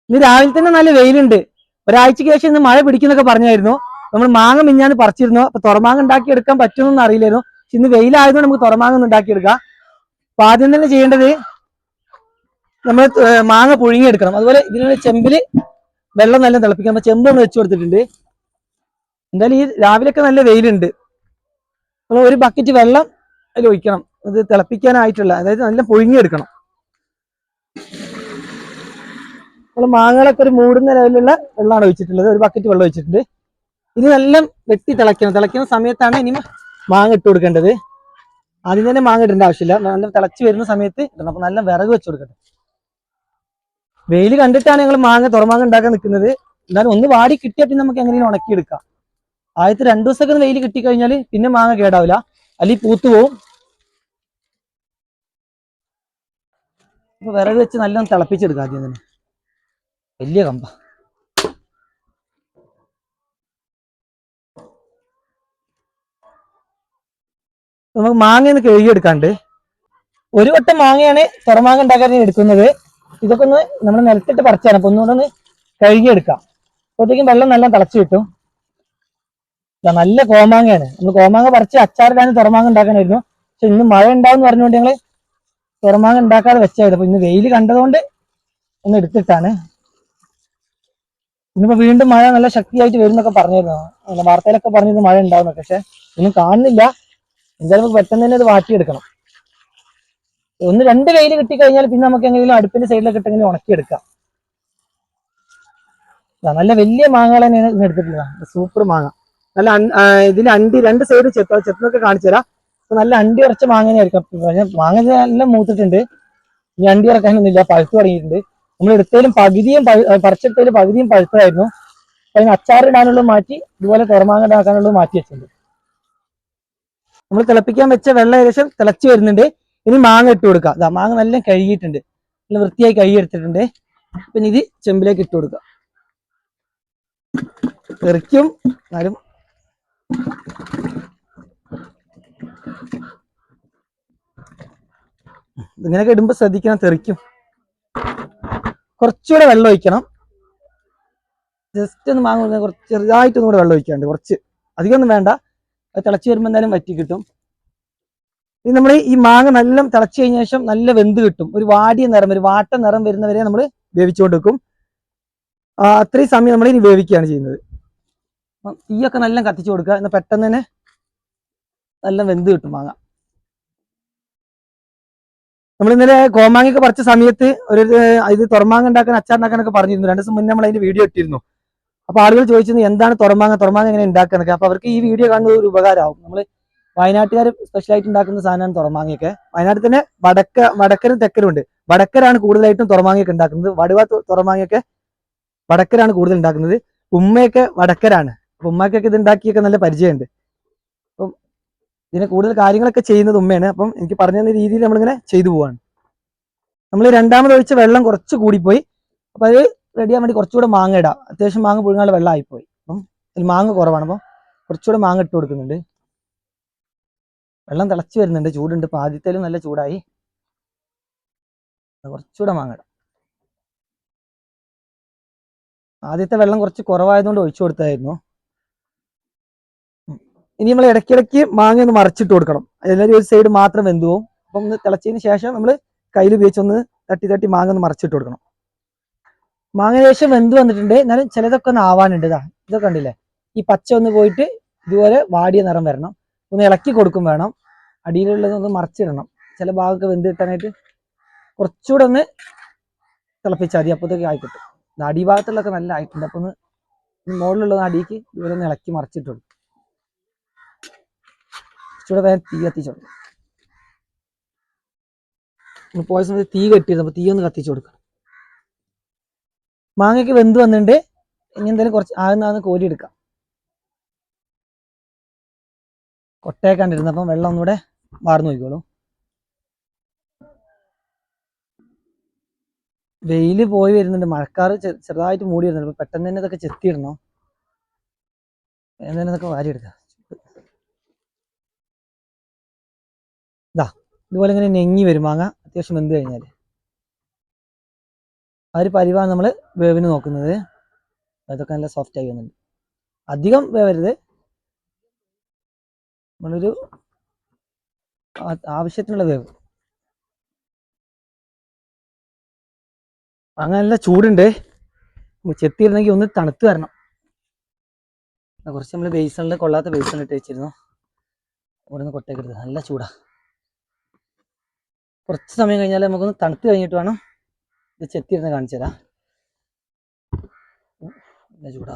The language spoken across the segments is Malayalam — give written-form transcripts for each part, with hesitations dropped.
ഇന്ന് രാവിലെ തന്നെ നല്ല വെയിലുണ്ട്. ഒരാഴ്ചക്ക് ശേഷം ഇന്ന് മഴ പിടിക്കുന്നൊക്കെ പറഞ്ഞായിരുന്നു. നമ്മൾ മാങ്ങ മിഞ്ഞാന്ന് പറിച്ചിരുന്നു. അപ്പൊ തുറമാങ്ങ ഉണ്ടാക്കി എടുക്കാൻ പറ്റുമെന്നൊന്നും അറിയില്ലായിരുന്നു. പക്ഷെ ഇന്ന് വെയിലായതുകൊണ്ട് നമുക്ക് തുറമാങ്ങ ഒന്ന് ഉണ്ടാക്കിയെടുക്കാം. അപ്പൊ ആദ്യം തന്നെ ചെയ്യേണ്ടത് നമ്മൾ മാങ്ങ പുഴുങ്ങിയെടുക്കണം. അതുപോലെ ഇതിനുള്ള ചെമ്പില് വെള്ളം നല്ല തിളപ്പിക്കാം. അപ്പൊ ചെമ്പ് ഒന്ന് വെച്ച് കൊടുത്തിട്ടുണ്ട്. എന്തായാലും ഈ രാവിലെയൊക്കെ നല്ല വെയിലുണ്ട്. നമ്മൾ ഒരു ബക്കറ്റ് വെള്ളം അതിൽ ഒഴിക്കണം. ഇത് തിളപ്പിക്കാനായിട്ടുള്ള, അതായത് നല്ല പുഴുങ്ങിയെടുക്കണം. നമ്മൾ മാങ്ങകളൊക്കെ ഒരു മൂടുന്ന ലെവലിലുള്ള വെള്ളമാണ് ഒഴിച്ചിട്ടുള്ളത്. ഒരു ബക്കറ്റ് വെള്ളം ഒഴിച്ചിട്ടുണ്ട്. ഇനി നല്ല വെട്ടി തിളയ്ക്കണം. തിളയ്ക്കുന്ന സമയത്താണ് ഇനി മാങ്ങ ഇട്ട് കൊടുക്കേണ്ടത്. ആദ്യം തന്നെ മാങ്ങ ഇടേണ്ട ആവശ്യമില്ല. നല്ല തിളച്ച് വരുന്ന സമയത്ത് ഇടണം. അപ്പൊ നല്ല വിറക് വെച്ച് കൊടുക്കട്ടെ. വെയിൽ കണ്ടിട്ടാണ് ഞങ്ങൾ തുറമാങ്ങ ഉണ്ടാക്കാൻ നിൽക്കുന്നത്. എന്നാലും ഒന്ന് വാടി കിട്ടിയാൽ പിന്നെ നമുക്ക് എങ്ങനെയും ഉണക്കിയെടുക്കാം. ആദ്യത്തെ 2 ദിവസമൊക്കെ വെയിൽ കിട്ടിക്കഴിഞ്ഞാൽ പിന്നെ മാങ്ങ കേടാവില്ല, അല്ലെങ്കിൽ പൂത്തു പോവും. അപ്പൊ വിറക് വെച്ച് നല്ലോണം തിളപ്പിച്ചെടുക്കാം. ആദ്യം തന്നെ വലിയ കമ്പ. നമുക്ക് മാങ്ങ ഒന്ന് കഴുകിയെടുക്കാണ്ട്. ഒരു വട്ടം മാങ്ങയാണ് തുറമാങ്ങ ഉണ്ടാക്കാൻ എടുക്കുന്നത്. ഇതൊക്കെ ഒന്ന് നമ്മൾ നിലത്തിട്ട് പറിച്ചാണ്. അപ്പൊ ഒന്നുകൂടെ ഒന്ന് കഴുകിയെടുക്കാം. അപ്പോഴത്തേക്കും വെള്ളം നല്ല തിളച്ച് കിട്ടും. നല്ല കോമാങ്ങയാണ്. നമ്മൾ കോമാങ്ങ പറിച്ച് അച്ചാറിടാൻ തുറമാങ്ങ ഉണ്ടാക്കാനായിരുന്നു. പക്ഷെ ഇന്ന് മഴ ഉണ്ടാവും പറഞ്ഞുകൊണ്ട് ഞങ്ങള് തുറമാങ്ങ ഉണ്ടാക്കാതെ വെച്ചായിരുന്നു. അപ്പൊ ഇന്ന് വെയിൽ കണ്ടതുകൊണ്ട് ഒന്ന് എടുത്തിട്ടാണ്. ഇന്നിപ്പോ വീണ്ടും മഴ നല്ല ശക്തിയായിട്ട് വരുന്നൊക്കെ പറഞ്ഞിരുന്നു. വാർത്തയിലൊക്കെ പറഞ്ഞിരുന്നു മഴ ഉണ്ടാവുന്നൊക്കെ. പക്ഷെ ഒന്നും കാണുന്നില്ല. എന്തായാലും നമുക്ക് പെട്ടെന്ന് തന്നെ അത് വാട്ടിയെടുക്കണം. 1-2 വെയിൽ കിട്ടിക്കഴിഞ്ഞാൽ പിന്നെ നമുക്ക് എങ്ങനെയും അടുപ്പിന്റെ സൈഡിലൊക്കെ ഇട്ടെങ്കിലും ഉണക്കിയെടുക്കാം. നല്ല വലിയ മാങ്ങകൾ തന്നെയാണ് ഇന്ന് എടുത്തിട്ടുള്ളത്. സൂപ്പർ മാങ്ങ. നല്ല ഇതിന് അണ്ടി 2 സൈഡ് ചെത്തൊക്കെ കാണിച്ചു തരാം. നല്ല അണ്ടി ഉറച്ച മാങ്ങ ആയിരിക്കും. മാങ്ങ എല്ലാം മൂത്തിട്ടുണ്ട്. ഇനി അണ്ടി ഇറക്കാനൊന്നുമില്ല, പഴുത്ത് തുടങ്ങിയിട്ടുണ്ട്. നമ്മൾ എടുത്തതിലും പകുതിയും പറിച്ചെടുത്തതിലും പകുതിയും പഴുത്തതായിരുന്നു. അപ്പൊ അതിന് അച്ചാറിടാനുള്ളത് മാറ്റി, ഇതുപോലെ തുറമാങ്ങ ഉണ്ടാക്കാനുള്ളത് മാറ്റി വെച്ചിട്ടുണ്ട്. നമ്മൾ തിളപ്പിക്കാൻ വെച്ച വെള്ളം ഏകദേശം തിളച്ച് വരുന്നുണ്ട്. ഇനി മാങ്ങ ഇട്ട് കൊടുക്കുക. മാങ്ങ നല്ല കഴുകിയിട്ടുണ്ട്, നല്ല വൃത്തിയായി കഴുകിയെടുത്തിട്ടുണ്ട്. പിന്നെ ഇത് ചെമ്പിലേക്ക് ഇട്ട് കൊടുക്കുക. തെറിക്കും, എന്നാലും ഇങ്ങനെയൊക്കെ ഇടുമ്പോ ശ്രദ്ധിക്കണം, തെറിക്കും. കുറച്ചുകൂടെ വെള്ളം ഒഴിക്കണം. ജസ്റ്റ് ഒന്ന് മാങ്ങ കുറച്ച് ചെറുതായിട്ടൊന്നും കൂടെ വെള്ളം ഒഴിക്കാണ്ട്, കുറച്ച് അധികമൊന്നും വേണ്ട. അത് തിളച്ച് വരുമ്പോൾ എന്തായാലും വറ്റി കിട്ടും. ഇനി നമ്മൾ ഈ മാങ്ങ നല്ല തിളച്ച് കഴിഞ്ഞ ശേഷം നല്ല വെന്ത് കിട്ടും. ഒരു വാടിയ നിറം, ഒരു വാട്ട നിറം വരുന്നവരെ നമ്മൾ വേവിച്ചുകൊണ്ട് വെക്കും. അത്രയും സമയം നമ്മൾ ഇനി വേവിക്കുകയാണ് ചെയ്യുന്നത്. തീയൊക്കെ നല്ല കത്തിച്ചു കൊടുക്കുക. എന്നാൽ പെട്ടെന്ന് തന്നെ നല്ല വെന്ത് കിട്ടും മാങ്ങ. നമ്മൾ ഇന്നലെ കോമാങ്ങയൊക്കെ പറിച്ച സമയത്ത് ഇത് തുറമാങ്ങ ഉണ്ടാക്കാൻ, അച്ചാറുണ്ടാക്കാനൊക്കെ പറഞ്ഞിരുന്നു. 2 ദിവസം മുന്നേ നമ്മൾ അതിന്റെ വീഡിയോ ഇട്ടിരുന്നു. അപ്പൊ ആളുകൾ ചോദിച്ചിരുന്നു എന്താണ് തുറമാങ്ങ എങ്ങനെ ഉണ്ടാക്കാനൊക്കെ. അപ്പൊ അവർക്ക് ഈ വീഡിയോ കാണുന്നത് ഒരു ഉപകാരമാവും. നമ്മൾ വയനാട്ടുകാർ സ്പെഷ്യലായിട്ട് ഉണ്ടാക്കുന്ന സാധനമാണ് തുറമാങ്ങയൊക്കെ. വയനാട്ടിൽ തന്നെ വടക്കരും തെക്കരും ഉണ്ട്. വടക്കരാണ് കൂടുതലായിട്ടും തുറമാങ്ങയൊക്കെ ഉണ്ടാക്കുന്നത്. വടുവ തുറമാങ്ങയൊക്കെ വടക്കരാണ് കൂടുതൽ ഉണ്ടാക്കുന്നത്. ഉമ്മയൊക്കെ വടക്കരാണ്. അപ്പൊ ഉമ്മക്കൊക്കെ ഇത് ഉണ്ടാക്കിയൊക്കെ നല്ല പരിചയമുണ്ട്. അപ്പം ഇതിനെ കൂടുതൽ കാര്യങ്ങളൊക്കെ ചെയ്യുന്നത് ഉമ്മയാണ്. അപ്പം എനിക്ക് പറഞ്ഞു തന്ന രീതിയിൽ നമ്മളിങ്ങനെ ചെയ്തു പോവാണ്. നമ്മൾ രണ്ടാമത് ഒഴിച്ച വെള്ളം കുറച്ച് കൂടിപ്പോയി. അപ്പൊ അത് റെഡിയാൻ വേണ്ടി കുറച്ചുകൂടെ മാങ്ങ ഇടാം. അത്യാവശ്യം മാങ്ങ പുഴുങ്ങാനുള്ള വെള്ളം ആയിപ്പോയി. അപ്പം അതിൽ മാങ്ങ കുറവാണ്. അപ്പം കുറച്ചുകൂടെ മാങ്ങ ഇട്ട് കൊടുക്കുന്നുണ്ട്. വെള്ളം തിളച്ച് വരുന്നുണ്ട്, ചൂടുണ്ട്. ഇപ്പൊ ആദ്യത്തേലും നല്ല ചൂടായി. കുറച്ചുകൂടെ മാങ്ങ ഇടാം. ആദ്യത്തെ വെള്ളം കുറച്ച് കുറവായതുകൊണ്ട് ഒഴിച്ചു കൊടുത്തായിരുന്നു. ഇനി നമ്മൾ ഇടയ്ക്കിടയ്ക്ക് മാങ്ങ ഒന്ന് മറിച്ചിട്ട് കൊടുക്കണം. എല്ലാവരും ഒരു സൈഡ് മാത്രം വെന്തു പോകും. അപ്പം ഒന്ന് തിളച്ചതിന് ശേഷം നമ്മൾ കയ്യിൽ ഉപയോഗിച്ചൊന്ന് തട്ടി മാങ്ങ ഒന്ന് മറിച്ചിട്ട് കൊടുക്കണം. മാങ്ങ ശേഷം വെന്ത് വന്നിട്ടുണ്ട്. എന്നാലും ചിലതൊക്കെ ഒന്ന് ആവാനുണ്ട്. ഇതൊക്കെ കണ്ടില്ലേ, ഈ പച്ച ഒന്ന് പോയിട്ട് ഇതുപോലെ വാടിയ നിറം വരണം. ഒന്ന് ഇളക്കി കൊടുക്കും വേണം. അടിയിലുള്ളതൊന്ന് മറിച്ചിടണം. ചില ഭാഗമൊക്കെ വെന്ത് കിട്ടാനായിട്ട് കുറച്ചുകൂടെ ഒന്ന് തിളപ്പിച്ചാൽ മതി. അപ്പോഴത്തേക്ക് ആയിക്കിട്ടും. അടിഭാഗത്തുള്ളതൊക്കെ നല്ല ആയിട്ടുണ്ട്. അപ്പൊ ഒന്ന് മുകളിലുള്ള അടിക്ക് ഇതുപോലെ ഒന്ന് ഇളക്കി മറിച്ചിട്ട് കൊടുക്കും. കുറച്ചുകൂടെ വേഗം തീ കത്തിച്ചു കൊടുക്കും. പോയ സമയത്ത് തീ കെട്ടിയിരുന്നു. അപ്പൊ തീ ഒന്ന് കത്തിച്ചു കൊടുക്കണം. മാങ്ങയ്ക്ക് വെന്ത് വന്നിട്ടുണ്ട്. ഇനി എന്തായാലും കുറച്ച് ആകുന്ന കോരി എടുക്കാം. കൊട്ടയൊക്കെ വെള്ളം ഒന്നുകൂടെ വാർന്നു നോക്കിക്കോളൂ. വെയില് പോയി വരുന്നുണ്ട്. മഴക്കാറ് ചെറുതായിട്ട് മൂടി വരുന്നുണ്ട്. അപ്പൊ പെട്ടെന്ന് തന്നെ ഇതൊക്കെ ചെത്തിയിടണം. എന്തായാലും ഇതൊക്കെ വാരിയെടുക്കാം. ഇതുപോലെ ഇങ്ങനെ നെങ്ങി വരും മാങ്ങ അത്യാവശ്യം വെന്ത് കഴിഞ്ഞാൽ. ആ ഒരു പരിവാണ് നമ്മൾ വേവിന് നോക്കുന്നത്. അതൊക്കെ നല്ല സോഫ്റ്റ് ആയി വന്നിട്ടുണ്ട്. അധികം വേവരുത്, നമ്മളൊരു ആവശ്യത്തിനുള്ള വേവ്. അങ്ങനെ നല്ല ചൂടുണ്ട്, ചെത്തിയിരുന്നെങ്കിൽ ഒന്ന് തണുത്ത് വരണം. കുറച്ച് നമ്മൾ ബേസണിൽ കൊള്ളാത്ത ബേസണിൽ ഇട്ട് വെച്ചിരുന്നു, ഇവിടെ നിന്ന് കൊട്ടേക്കരുത്, നല്ല ചൂടാ. കുറച്ച് സമയം കഴിഞ്ഞാൽ നമുക്കൊന്ന് തണുത്ത് കഴിഞ്ഞിട്ട് വേണം ഇത് ചെത്തിയിരുന്ന് കാണിച്ചു തരാം. നല്ല ചൂടാ,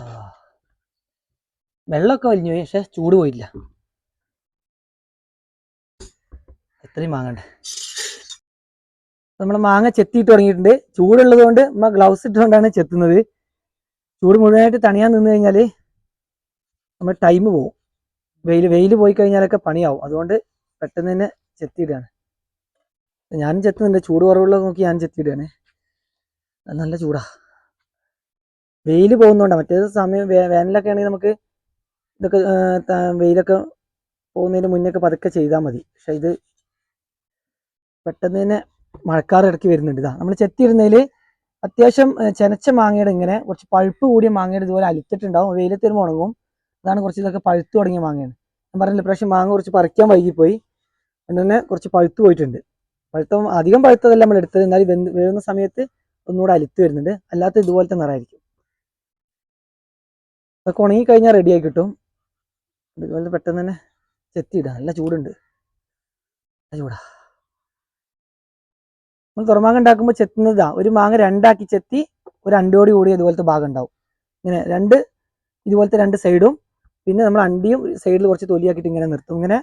വെള്ളമൊക്കെ വലിഞ്ഞു പോയി, പക്ഷെ ചൂട് പോയില്ല. എത്രയും മാങ്ങണ്ടേ. നമ്മൾ മാങ്ങ ചെത്തിയിട്ട് തുടങ്ങിയിട്ടുണ്ട്. ചൂടുള്ളത് കൊണ്ട് നമ്മൾ ഗ്ലൗസ് ഇട്ടുകൊണ്ടാണ് ചെത്തുന്നത്. ചൂട് മുഴുവനായിട്ട് തണിയാൻ നിന്ന് കഴിഞ്ഞാൽ നമ്മൾ ടൈം പോകും. വെയിൽ പോയി കഴിഞ്ഞാലൊക്കെ പണിയാവും. അതുകൊണ്ട് പെട്ടെന്ന് തന്നെ ചെത്തിയിടുകയാണ്. ഞാനും ചെത്തുന്നുണ്ട്, ചൂട് കുറവുള്ളത് നോക്കി ഞാൻ ചെത്തിയിടുകയാണ്. നല്ല ചൂടാ, വെയിൽ പോകുന്നതുകൊണ്ടാണ്. മറ്റേത് സമയം വേനലൊക്കെ ആണെങ്കിൽ നമുക്ക് ഇതൊക്കെ വെയിലൊക്കെ പോകുന്നതിന് മുന്നൊക്കെ പതുക്കെ ചെയ്താൽ മതി. പക്ഷെ ഇത് പെട്ടെന്ന് തന്നെ മഴക്കാർ ഇടയ്ക്ക് വരുന്നുണ്ട്. ഇതാ നമ്മൾ ചെത്തിയിടുന്നതിൽ അത്യാവശ്യം ചെനച്ച മാങ്ങയുടെ ഇങ്ങനെ കുറച്ച് പഴുപ്പ് കൂടിയ മാങ്ങയുടെ ഇതുപോലെ അലിത്തിട്ടുണ്ടാവും. വെയിലത്ത് വരുമ്പോൾ ഉണങ്ങും. അതാണ് കുറച്ച് ഇതൊക്കെ പഴുത്ത് തുടങ്ങിയ മാങ്ങയാണ്. ഞാൻ പറഞ്ഞില്ല, ഇപ്രാവശ്യം മാങ്ങ കുറച്ച് പറിക്കാൻ വൈകിപ്പോയി, അതുകൊണ്ട് തന്നെ കുറച്ച് പഴുത്ത് പോയിട്ടുണ്ട്. അധികം പഴുത്തതല്ല നമ്മൾ എടുത്തത്, എന്നാലും വേവുന്ന സമയത്ത് ഒന്നുകൂടെ അലുത്ത് വരുന്നുണ്ട്. അല്ലാത്ത ഇതുപോലത്തെ നിറമായിരിക്കും. അതൊക്കെ ഉണങ്ങി കഴിഞ്ഞാൽ റെഡിയായി കിട്ടും. ഇതുപോലെ പെട്ടെന്ന് തന്നെ ചെത്തിയിടാം. നല്ല ചൂടുണ്ട്, നല്ല ചൂടാ. നമ്മൾ തുറമാങ്ങ ഉണ്ടാക്കുമ്പോൾ ചെത്തുന്നതാ, ഒരു മാങ്ങ രണ്ടാക്കി ചെത്തി ഒരു അണ്ടിയോടി കൂടി ഇതുപോലത്തെ ഭാഗം ഉണ്ടാവും. ഇങ്ങനെ ഇതുപോലത്തെ രണ്ട് സൈഡും, പിന്നെ നമ്മൾ അണ്ടിയും സൈഡിൽ കുറച്ച് തൊലിയാക്കിയിട്ട് ഇങ്ങനെ നിർത്തും. ഇങ്ങനെ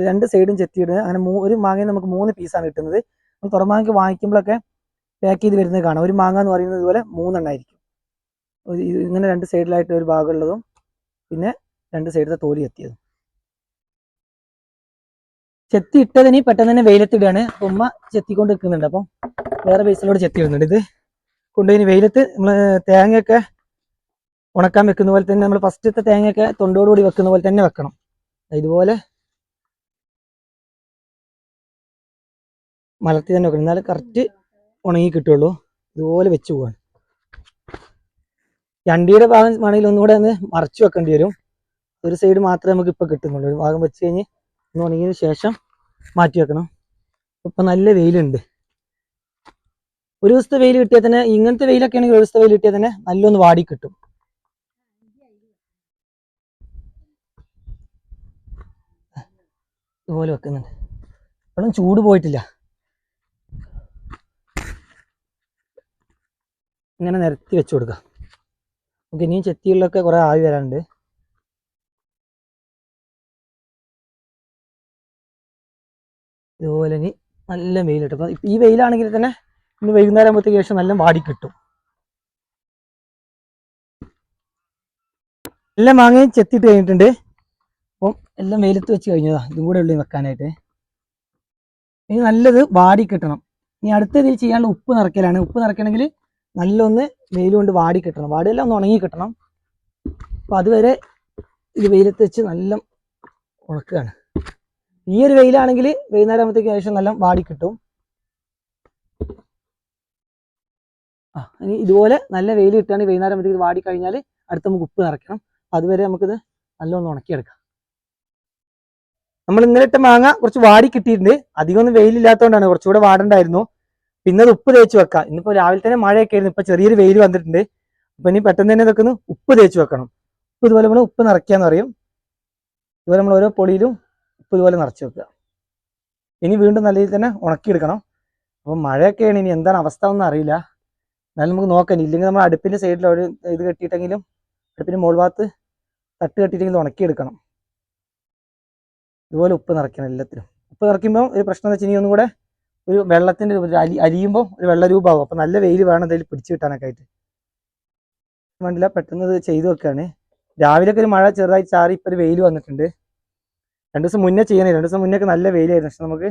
രണ്ട് സൈഡും ചെത്തിയിടുക. അങ്ങനെ ഒരു മാങ്ങയിൽ നമുക്ക് 3 പീസാണ് കിട്ടുന്നത്. നമ്മൾ തുറമാങ്ങയ്ക്ക് വാങ്ങിക്കുമ്പോഴൊക്കെ പാക്ക് ചെയ്ത് വരുന്നത് കാണാം. ഒരു മാങ്ങ എന്ന് പറയുന്നത് ഇതുപോലെ 3 എണ്ണമായിരിക്കും. ഇങ്ങനെ രണ്ട് സൈഡിലായിട്ട് ഒരു ഭാഗമുള്ളതും പിന്നെ രണ്ട് സൈഡിലത്തെ തോലി എത്തിയതും. ചെത്തി ഇട്ടതിന് പെട്ടെന്ന് തന്നെ വെയിലത്തിടുകയാണ്. അപ്പം ഉമ്മ ചെത്തിക്കൊണ്ട് നിൽക്കുന്നുണ്ട്. അപ്പം വേറെ ബേസിലൂടെ ചെത്തി ഇടുന്നുണ്ട്. ഇത് കൊണ്ടുപോയി വെയിലത്ത് നമ്മൾ തേങ്ങയൊക്കെ ഉണക്കാൻ വെക്കുന്ന പോലെ തന്നെ, നമ്മൾ ഫസ്റ്റത്തെ തേങ്ങയൊക്കെ തൊണ്ടോടുകൂടി വെക്കുന്ന പോലെ തന്നെ വെക്കണം. ഇതുപോലെ മലർത്തി തന്നെ വെക്കണം, എന്നാലും കറക്റ്റ് ഉണങ്ങി കിട്ടുള്ളൂ. ഇതുപോലെ വെച്ച് പോവാണ്. അണ്ടിയുടെ ഭാഗം വേണമെങ്കിൽ ഒന്നുകൂടെ ഒന്ന് മറച്ചു വെക്കേണ്ടി വരും. ഒരു സൈഡ് മാത്രമേ നമുക്ക് ഇപ്പം കിട്ടുന്നുള്ളൂ. ഒരു ഭാഗം വെച്ച് കഴിഞ്ഞ് ഒന്ന് ഉണങ്ങിയതിന് ശേഷം മാറ്റി വെക്കണം. ഇപ്പം നല്ല വെയിലുണ്ട്. ഒരു ദിവസത്തെ വെയിൽ കിട്ടിയാൽ തന്നെ, ഇങ്ങനത്തെ വെയിലൊക്കെ ആണെങ്കിൽ ഒരു ദിവസത്തെ വെയിൽ കിട്ടിയാൽ തന്നെ നല്ലൊന്ന് വാടി കിട്ടും. ഇതുപോലെ വെക്കുന്നുണ്ട്. ഇപ്പോഴും ചൂട് പോയിട്ടില്ല. ഇങ്ങനെ നിരത്തി വെച്ച് കൊടുക്കാം. നമുക്ക് ഇനിയും ചെത്തികളിലൊക്കെ കുറെ ആവി വരാനുണ്ട്. ഇതുപോലെ ഇനി നല്ല വെയിൽ കിട്ടും. അപ്പം ഈ വെയിലാണെങ്കിൽ തന്നെ ഇന്ന് വൈകുന്നേരം ആകുമ്പോഴത്തേക്ക് ശേഷം നല്ല വാടി കിട്ടും. എല്ലാം മാങ്ങയും ചെത്തിയിട്ട് കഴിഞ്ഞിട്ടുണ്ട്. അപ്പം എല്ലാം വെയിലത്ത് വെച്ച് കഴിഞ്ഞതാ. ഇതും കൂടെ ഉള്ളു വെക്കാനായിട്ട്. ഇനി നല്ലത് വാടി കിട്ടണം. ഇനി അടുത്ത ഇതിൽ ചെയ്യാനുള്ള ഉപ്പ് നിറയ്ക്കലാണ്. ഉപ്പ് നിറയ്ക്കണമെങ്കിൽ നല്ലൊന്ന് വെയിൽ കൊണ്ട് വാടി കിട്ടണം. വാടിയെല്ലാം ഒന്ന് ഉണങ്ങി കിട്ടണം. അപ്പം അതുവരെ ഇത് വെയിലത്ത് വെച്ച് നല്ല ഉണക്കുകയാണ്. ഈ ഒരു വെയിലാണെങ്കിൽ വൈകുന്നേരം ആകുമ്പോഴത്തേക്ക് ശേഷം നല്ല വാടി കിട്ടും. ഇനി ഇതുപോലെ നല്ല വെയിൽ കിട്ടുകയാണെങ്കിൽ വൈകുന്നേരം ആകുമ്പോഴത്തേക്ക് വാടി കഴിഞ്ഞാൽ അടുത്ത് നമുക്ക് ഉപ്പ് നിറയ്ക്കണം. അതുവരെ നമുക്കിത് നല്ലൊന്ന് ഉണക്കിയെടുക്കാം. നമ്മൾ ഇന്നലെ ഇട്ട മാങ്ങ കുറച്ച് വാടി കിട്ടിയിട്ടുണ്ട്. അധികം ഒന്നും വെയിലില്ലാത്തതുകൊണ്ടാണ്, കുറച്ചുകൂടെ വാടണ്ടായിരുന്നു. പിന്നെ അത് ഉപ്പ് തേച്ച് വെക്കാം. ഇന്നിപ്പോൾ രാവിലെ തന്നെ മഴയൊക്കെ ആയിരുന്നു, ഇപ്പൊ ചെറിയൊരു വെയിൽ വന്നിട്ടുണ്ട്. അപ്പൊ ഇനി പെട്ടെന്ന് തന്നെ ഇതൊക്കെ ഉപ്പ് തേച്ച് വെക്കണം. ഉപ്പ് ഇതുപോലെ നമ്മൾ ഉപ്പ് നിറയ്ക്കാന്ന് പറയും. ഇതുപോലെ നമ്മൾ ഓരോ പൊടിയിലും ഉപ്പ് ഇതുപോലെ നിറച്ച് വെക്കുക. ഇനി വീണ്ടും നല്ല രീതിയിൽ തന്നെ ഉണക്കിയെടുക്കണം. അപ്പം മഴയൊക്കെയാണ്, ഇനി എന്താണ് അവസ്ഥ ഒന്നും അറിയില്ല. എന്നാലും നമുക്ക് നോക്കാം. ഇല്ലെങ്കിൽ നമ്മൾ അടുപ്പിന്റെ സൈഡിൽ ഒരു ഇത് കെട്ടിയിട്ടെങ്കിലും, അടുപ്പിന്റെ മുകൾ ഭാഗത്ത് തട്ട് കെട്ടിയിട്ടെങ്കിലും ഉണക്കിയെടുക്കണം. ഇതുപോലെ ഉപ്പ് നിറയ്ക്കണം എല്ലാത്തിനും. ഉപ്പ് നിറയ്ക്കുമ്പോൾ ഒരു പ്രശ്നം എന്ന് വെച്ചാൽ ഇനി ഒന്നും കൂടെ ഒരു വെള്ളത്തിന്റെ അരിയുമ്പോൾ ഒരു വെള്ള രൂപമാകും. അപ്പം നല്ല വെയിൽ വേണം ഇതിൽ പിടിച്ചു കിട്ടാനൊക്കെ ആയിട്ട്. വേണ്ടില്ല, പെട്ടെന്ന് ഇത് ചെയ്തു വെക്കുകയാണ്. രാവിലെയൊക്കെ ഒരു മഴ ചെറുതായി ചാറി, ഇപ്പം ഒരു വെയിൽ വന്നിട്ടുണ്ട്. 2 ദിവസം മുന്നേ ചെയ്യണേ, 2 ദിവസം മുന്നേ ഒക്കെ നല്ല വെയിലായിരുന്നു. പക്ഷെ നമുക്ക്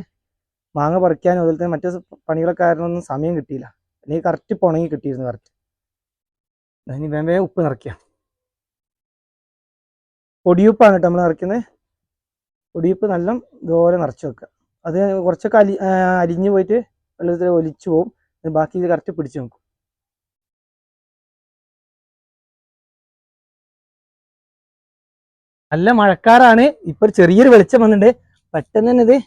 മാങ്ങ പറിക്കാനും അതുപോലെ തന്നെ മറ്റു പണികളൊക്കെ കാരണമൊന്നും സമയം കിട്ടിയില്ല. അല്ലെങ്കിൽ കറക്റ്റ് ഇപ്പോൾ ഉണങ്ങി കിട്ടിയിരുന്നു കറക്റ്റ്. ഇനി വേഗം ഉപ്പ് നിറയ്ക്കുക. പൊടിയുപ്പാണ് കേട്ടോ നമ്മൾ നിറയ്ക്കുന്നത്. പൊടിയുപ്പ് നല്ല ഇതുപോലെ നിറച്ച് വെക്കുക. അത് കുറച്ചൊക്കെ അരിഞ്ഞു പോയിട്ട് വെള്ളത്തിൽ ഒലിച്ചു പോകും. ബാക്കി ഇത് കറക്റ്റ് പിടിച്ചു നോക്കും. നല്ല മഴക്കാറാണ്. ഇപ്പൊ ചെറിയൊരു വെളിച്ചം വന്നിട്ടുണ്ട്. പെട്ടെന്ന് തന്നെ ഇത്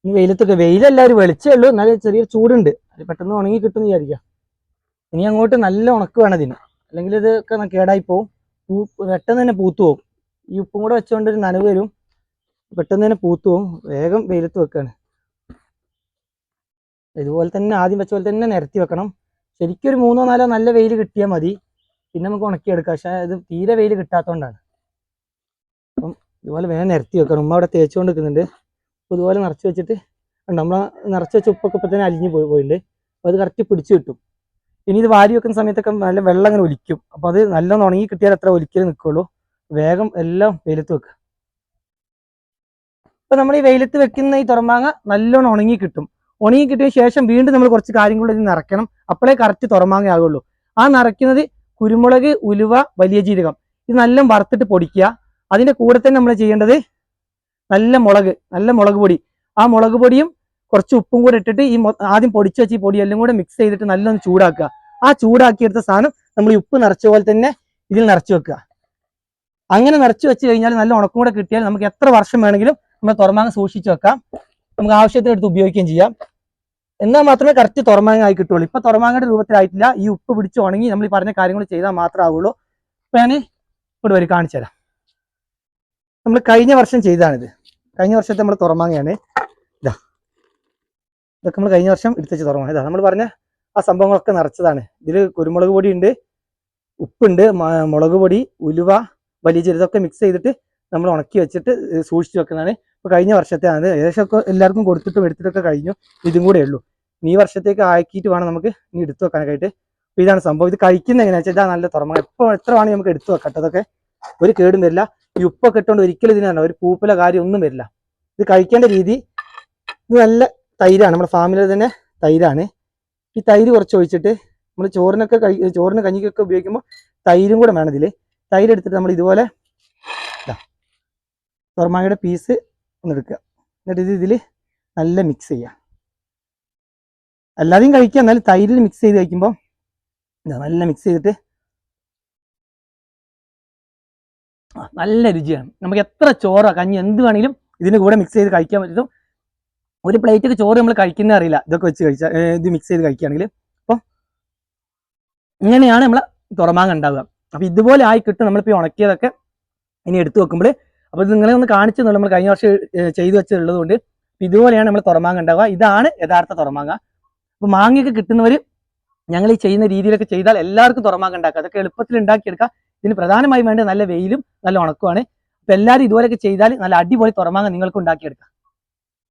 ഈ വെയിലത്തൊക്കെ വെയിലല്ല ഒരു വെളിച്ചമേ ഉള്ളൂ, എന്നാലും ചെറിയൊരു ചൂടുണ്ട്. അത് പെട്ടെന്ന് ഉണങ്ങി കിട്ടുമെന്ന് വിചാരിക്കാം. ഇനി അങ്ങോട്ട് നല്ല ഉണക്ക് വേണം ഇതിന്, അല്ലെങ്കിൽ ഇതൊക്കെ കേടായി പോവും. പെട്ടെന്ന് തന്നെ പൂത്തു പോകും. ഈ ഉപ്പും കൂടെ വെച്ചുകൊണ്ട് ഒരു നനവ് വരും, പെട്ടെന്ന് തന്നെ പൂത്തു പോകും. വേഗം വെയിലത്ത് വെക്കാണ്. ഇതുപോലെ തന്നെ ആദ്യം വെച്ച പോലെ തന്നെ നിരത്തി വെക്കണം. ശരിക്കും ഒരു 3-4 നല്ല വെയിൽ കിട്ടിയാൽ മതി, പിന്നെ നമുക്ക് ഉണക്കിയെടുക്കാം. പക്ഷെ ഇത് തീരെ വെയിൽ കിട്ടാത്തതുകൊണ്ടാണ്. അപ്പം ഇതുപോലെ വേഗം നിരത്തി വെക്കണം. ഉമ്മ അവിടെ തേച്ചുകൊണ്ട് നിൽക്കുന്നുണ്ട്. അപ്പോൾ ഇതുപോലെ നിറച്ച് വെച്ചിട്ട് നമ്മൾ നിറച്ച് വെച്ച ഉപ്പൊക്കെ ഇപ്പം തന്നെ അലിഞ്ഞ് പോയിട്ടുണ്ട്. അപ്പോൾ അത് കറക്റ്റ് പിടിച്ച് കിട്ടും. ഇനി ഇത് വാരി വെക്കുന്ന സമയത്തൊക്കെ നല്ല വെള്ളം അങ്ങനെ ഒലിക്കും. അപ്പോൾ അത് നല്ലോണം ഉണങ്ങി കിട്ടിയാൽ അത്ര ഒലിക്കൽ നിൽക്കുള്ളൂ. വേഗം എല്ലാം വെയിലത്ത് വെക്കുക. അപ്പോൾ നമ്മൾ ഈ വെയിലത്ത് വെക്കുന്ന ഈ തുറമാങ്ങ നല്ലോണം ഉണങ്ങി കിട്ടും. ഉണങ്ങി കിട്ടിയ ശേഷം വീണ്ടും നമ്മൾ കുറച്ച് കാര്യങ്ങൾ ഇത് നിറയ്ക്കണം. അപ്പോഴേ കറക്റ്റ് തുറമാങ്ങ ആകുള്ളൂ. ആ നിറയ്ക്കുന്നത് കുരുമുളക്, ഉലുവ, വലിയ ജീരകം ഇത് നല്ല വറുത്തിട്ട് പൊടിക്കുക. അതിൻ്റെ കൂടെ തന്നെ നമ്മൾ ചെയ്യേണ്ടത് നല്ല മുളക് പൊടി, ആ മുളക് പൊടിയും കുറച്ച് ഉപ്പും കൂടെ ഇട്ടിട്ട് ഈ ആദ്യം പൊടിച്ച് വെച്ച് ഈ പൊടി എല്ലാം കൂടെ മിക്സ് ചെയ്തിട്ട് നല്ലൊന്ന് ചൂടാക്കുക. ആ ചൂടാക്കിയെടുത്ത സാധനം നമ്മൾ ഈ ഉപ്പ് നിറച്ച പോലെ തന്നെ ഇതിൽ നിറച്ച് വെക്കുക. അങ്ങനെ നിറച്ച് വെച്ച് കഴിഞ്ഞാൽ നല്ല ഉണക്കും കൂടെ കിട്ടിയാൽ നമുക്ക് എത്ര വർഷം വേണമെങ്കിലും നമ്മൾ തുറമാങ്ങ സൂക്ഷിച്ച് വെക്കാം. നമുക്ക് ആവശ്യത്തിനെടുത്ത് ഉപയോഗിക്കുകയും ചെയ്യാം. എന്നാൽ മാത്രമേ കറക്റ്റ് തുറമാങ്ങ ആയി കിട്ടുള്ളൂ. ഇപ്പൊ തുറമാങ്ങയുടെ രൂപത്തിലായിട്ടില്ല. ഈ ഉപ്പ് പിടിച്ച് ഉണങ്ങി നമ്മൾ ഈ പറഞ്ഞ കാര്യങ്ങൾ ചെയ്താൽ മാത്രമേ ആവുള്ളൂ. അപ്പൊ ഞാൻ ഇവിടെ വരി കാണിച്ചു തരാം. നമ്മൾ കഴിഞ്ഞ വർഷം ചെയ്തതാണിത്. കഴിഞ്ഞ വർഷത്തെ നമ്മൾ തുറമാങ്ങയാണ്. ഇതൊക്കെ നമ്മൾ കഴിഞ്ഞ വർഷം എടുത്തുവെച്ച് തുറമാങ്ങ. ഇതാ നമ്മൾ പറഞ്ഞ ആ സംഭവങ്ങളൊക്കെ നിറച്ചതാണ്. ഇതിൽ കുരുമുളക് പൊടി ഉണ്ട്, ഉപ്പുണ്ട്, മുളക് പൊടി, ഉലുവ, വലിയ ജീരകം ഇതൊക്കെ മിക്സ് ചെയ്തിട്ട് നമ്മൾ ഉണക്കി വെച്ചിട്ട് സൂക്ഷിച്ച് വെക്കുന്നതാണ്. ഇപ്പോൾ കഴിഞ്ഞ വർഷത്തെ ആണ്. ഏകദേശം ഒക്കെ എല്ലാവർക്കും കൊടുത്തിട്ടും എടുത്തിട്ടൊക്കെ കഴിഞ്ഞു. ഇതും കൂടെ ഉള്ളൂ. ഈ വർഷത്തേക്ക് ആക്കിയിട്ട് വേണം നമുക്ക് ഇനി എടുത്തു വെക്കാനായിട്ട്. അപ്പോൾ ഇതാണ് സംഭവം. ഇത് കഴിക്കുന്ന എങ്ങനെയാണെന്ന് വെച്ചാൽ ഇതാ നല്ല തുറമാങ്ങ. എത്ര വേണമെങ്കിൽ നമുക്ക് എടുത്തു വെക്കാം. അതൊക്കെ ഒരു കേടും വരില്ല. ഈ ഉപ്പൊക്കെ ഇട്ടുകൊണ്ട് ഒരിക്കലും ഇതിനാണ് ഒരു പൂപ്പല കാര്യം ഒന്നും വരില്ല. ഇത് കഴിക്കേണ്ട രീതി, ഇത് നല്ല തൈരാണ്, നമ്മുടെ ഫാമിലെ തന്നെ തൈരാണ്. ഈ തൈര് കുറച്ച് ഒഴിച്ചിട്ട് നമ്മൾ ചോറിന് കഞ്ഞിക്കൊക്കെ ഉപയോഗിക്കുമ്പോൾ തൈരും കൂടെ വേണം ഇതിൽ. തൈര് എടുത്തിട്ട് നമ്മൾ ഇതുപോലെ തുറമാങ്ങയുടെ പീസ് ഒന്ന് എടുക്കുക. എന്നിട്ട് ഇതിൽ നല്ല മിക്സ് ചെയ്യുക. അല്ലാതെയും കഴിക്കുക, എന്നാലും തൈരിൽ മിക്സ് ചെയ്ത് കഴിക്കുമ്പോൾ നല്ല മിക്സ് ചെയ്തിട്ട് നല്ല രുചിയാണ്. നമുക്ക് എത്ര ചോറോ കഞ്ഞി എന്ത് വേണമെങ്കിലും ഇതിൻ്റെ കൂടെ മിക്സ് ചെയ്ത് കഴിക്കാൻ പറ്റും. ഒരു പ്ലേറ്റൊക്കെ ചോറ് നമ്മൾ കഴിക്കുന്ന അറിയില്ല ഇതൊക്കെ വെച്ച് കഴിച്ചാൽ, ഇത് മിക്സ് ചെയ്ത് കഴിക്കുകയാണെങ്കിൽ. അപ്പം ഇങ്ങനെയാണ് നമ്മളെ തുറമാങ്ങ ഉണ്ടാവുക. അപ്പം ഇതുപോലെ ആയി കിട്ടും നമ്മളിപ്പോൾ ഉണക്കിയതൊക്കെ ഇനി എടുത്തു വെക്കുമ്പോൾ. അപ്പോൾ ഇത് നിങ്ങളെ ഒന്ന് കാണിച്ചു തന്നുള്ളൂ. നമ്മൾ കഴിഞ്ഞ വർഷം ചെയ്തു വെച്ചുള്ളത് കൊണ്ട് ഇതുപോലെയാണ് നമ്മൾ തുറമാങ്ങ ഉണ്ടാവുക. ഇതാണ് യഥാർത്ഥ തുറമാങ്ങ. അപ്പോൾ മാങ്ങയൊക്കെ കിട്ടുന്നവർ ഞങ്ങൾ ഈ ചെയ്യുന്ന രീതിയിലൊക്കെ ചെയ്താൽ എല്ലാവർക്കും തുറമാങ്ങ ഉണ്ടാക്കുക. അതൊക്കെ എളുപ്പത്തിൽ ഉണ്ടാക്കിയെടുക്കുക. ഇതിന് പ്രധാനമായും വേണ്ടത് നല്ല വെയിലും നല്ല ഉണക്കുമാണ്. അപ്പോൾ എല്ലാവരും ഇതുപോലെയൊക്കെ ചെയ്താൽ നല്ല അടിപൊളി തുറമാങ്ങ നിങ്ങൾക്ക് ഉണ്ടാക്കിയെടുക്കാം.